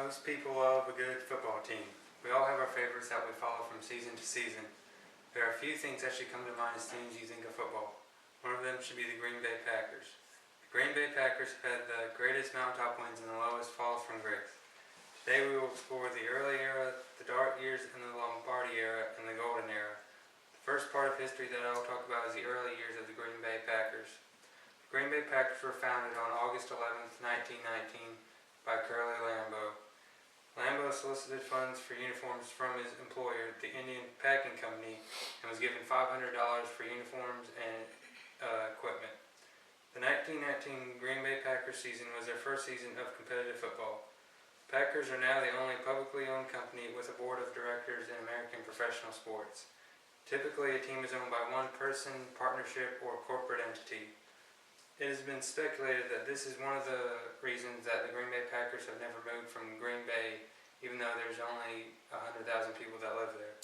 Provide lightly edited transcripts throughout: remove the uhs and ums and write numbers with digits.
Most people love a good football team. We all have our favorites that we follow from season to season. There are a few things that should come to mind as teams you think of football. One of them should be the Green Bay Packers. The Green Bay Packers have had the greatest mountaintop wins and the lowest falls from grace. Today we will explore the early era, the dark years, and the Lombardi era, and the golden era. The first part of history that I will talk about is the early years of the Green Bay Packers. The Green Bay Packers were founded on August 11th, 1919 by Curly Lambeau. Lambeau solicited funds for uniforms from his employer, the Indian Packing Company, and was given $500 for uniforms and equipment. The 1919 Green Bay Packers season was their first season of competitive football. The Packers are now the only publicly owned company with a board of directors in American professional sports. Typically, a team is owned by one person, partnership, or corporate entity. It has been speculated that this is one of the reasons that the Green Bay Packers have never moved from Green Bay, even though there's only 100,000 people that live there.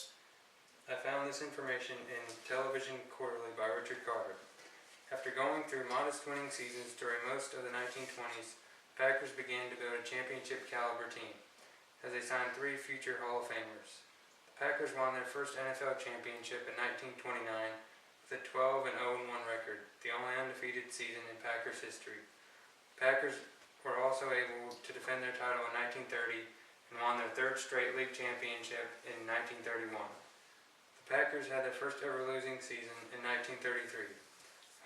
I found this information in Television Quarterly by Richard Carter. After going through modest winning seasons during most of the 1920s, the Packers began to build a championship caliber team, as they signed 3 future Hall of Famers. The Packers won their first NFL championship in 1929, with a 12-0-1 record, the only undefeated season in Packers history. The Packers were also able to defend their title in 1930 and won their 3rd straight league championship in 1931. The Packers had their first ever losing season in 1933.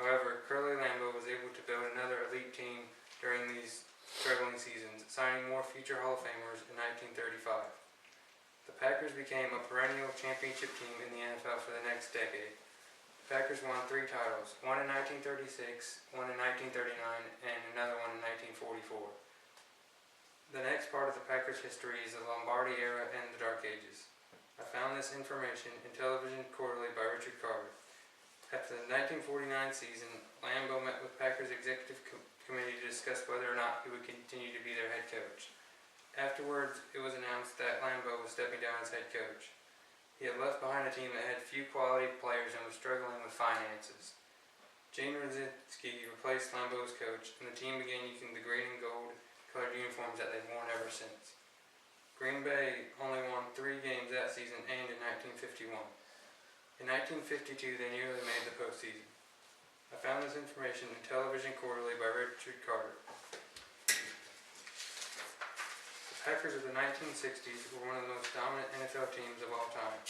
However, Curly Lambeau was able to build another elite team during these struggling seasons, signing more future Hall of Famers in 1935. The Packers became a perennial championship team in the NFL for the next decade. The Packers won 3 titles, one in 1936, one in 1939, and another one in 1944. The next part of the Packers' history is the Lombardi era and the Dark Ages. I found this information in Television Quarterly by Richard Carter. After the 1949 season, Lambeau met with Packers executive committee to discuss whether or not he would continue to be their head coach. Afterwards, it was announced that Lambeau was stepping down as head coach. He had left behind a team that had few quality players and was struggling with finances. Gene Rosicki replaced Lambeau's coach, and the team began using the green and gold colored uniforms that they've worn ever since. Green Bay only won 3 games that season and in 1951. In 1952, they nearly made the postseason. I found this information in Television Quarterly by Richard Carter. The Packers of the 1960s were one of the most dominant NFL teams of all time.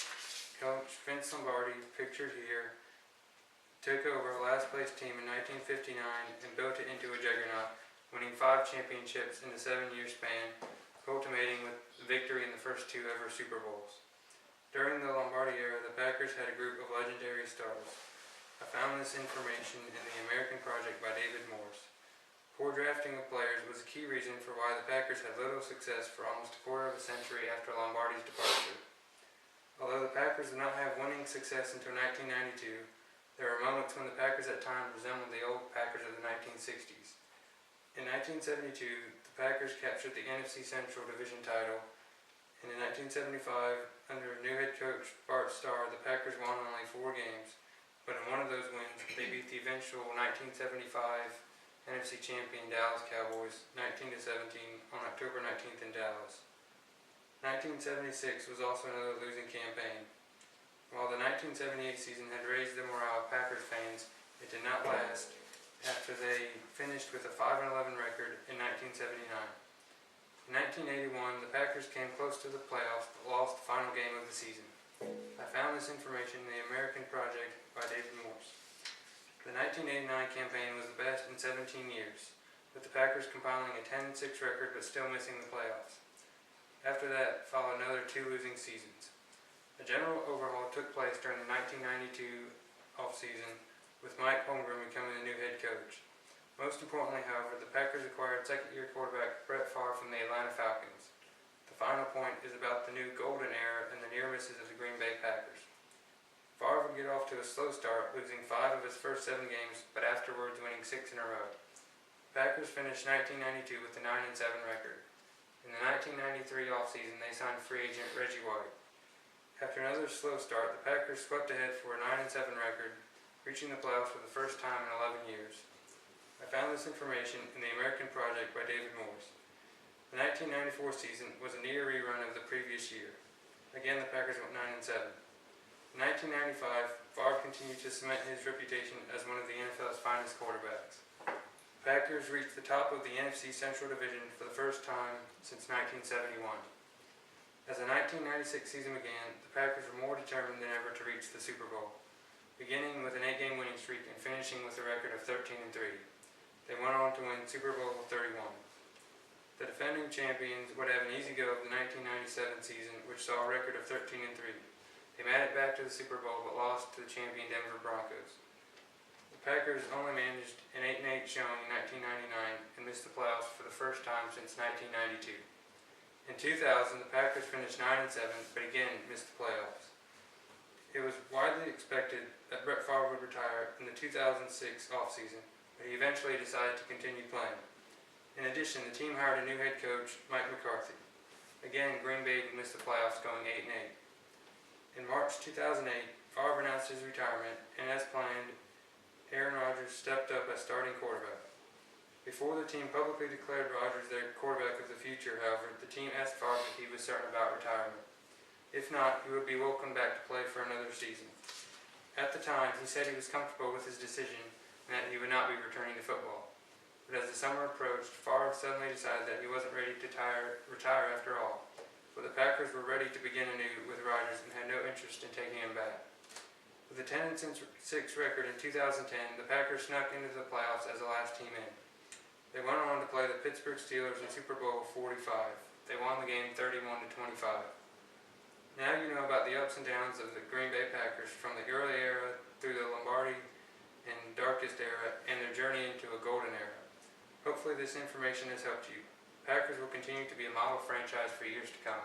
Coach Vince Lombardi, pictured here, took over a last-place team in 1959 and built it into a juggernaut, winning 5 championships in a 7-year span, culminating with victory in the first 2 ever Super Bowls. During the Lombardi era, the Packers had a group of legendary stars. I found this information in the American Project by David Morse. Poor drafting of players was a key reason for why the Packers had little success for almost a quarter of a century after Lombardi's departure. Although the Packers did not have winning success until 1992, there were moments when the Packers at times resembled the old Packers of the 1960s. In 1972, the Packers captured the NFC Central Division title, and in 1975, under new head coach Bart Starr, the Packers won only 4 games, but in one of those wins, they beat the eventual 1975 NFC champion Dallas Cowboys 19-17 on October 19th in Dallas. 1976 was also another losing campaign. While the 1978 season had raised the morale of Packers fans, it did not last after they finished with a 5-11 record in 1979. In 1981, the Packers came close to the playoffs but lost the final game of the season. I found this information in the American Project by David Morse. The 1989 campaign was the best in 17 years, with the Packers compiling a 10-6 record but still missing the playoffs. After that followed another 2 losing seasons. A general overhaul took place during the 1992 offseason, with Mike Holmgren becoming the new head coach. Most importantly, however, the Packers acquired second-year quarterback Brett Favre from the Atlanta Falcons. The final point is about the new golden era and the near misses of the Green Bay Packers. Favre would get off to a slow start, losing 5 of his first 7 games, but afterwards winning 6 in a row. The Packers finished 1992 with a 9-7 record. In the 1993 offseason, they signed free agent Reggie White. After another slow start, the Packers swept ahead for a 9-7 record, reaching the playoffs for the first time in 11 years. I found this information in the American Project by David Morse. The 1994 season was a near rerun of the previous year. Again, the Packers went 9-7. In 1995, Favre continued to cement his reputation as one of the NFL's finest quarterbacks. The Packers reached the top of the NFC Central Division for the first time since 1971. As the 1996 season began, the Packers were more determined than ever to reach the Super Bowl, beginning with an 8-game winning streak and finishing with a record of 13-3. They went on to win Super Bowl 31. The defending champions would have an easy go of the 1997 season, which saw a record of 13-3. They made it back to the Super Bowl but lost to the champion Denver Broncos. The Packers only managed an 8-8 showing in 1999 and missed the playoffs for the first time since 1992. In 2000, the Packers finished 9-7, but again missed the playoffs. It was widely expected that Brett Favre would retire in the 2006 offseason, but he eventually decided to continue playing. In addition, the team hired a new head coach, Mike McCarthy. Again, Green Bay missed the playoffs going 8-8. In March 2008, Favre announced his retirement, and as planned, Aaron Rodgers stepped up as starting quarterback. Before the team publicly declared Rodgers their quarterback of the future, however, the team asked Favre if he was certain about retirement. If not, he would be welcomed back to play for another season. At the time, he said he was comfortable with his decision and that he would not be returning to football. But as the summer approached, Favre suddenly decided that he wasn't ready to retire after all. But the Packers were ready to begin anew with Rodgers and had no interest in taking him back. With a 10-6 record in 2010, the Packers snuck into the playoffs as the last team in. They went on to play the Pittsburgh Steelers in Super Bowl 45. They won the game 31-25. Now you know about the ups and downs of the Green Bay Packers from the early era through the Lombardi and darkest era and their journey into a golden era. Hopefully this information has helped you. Packers will continue to be a model franchise for years to come.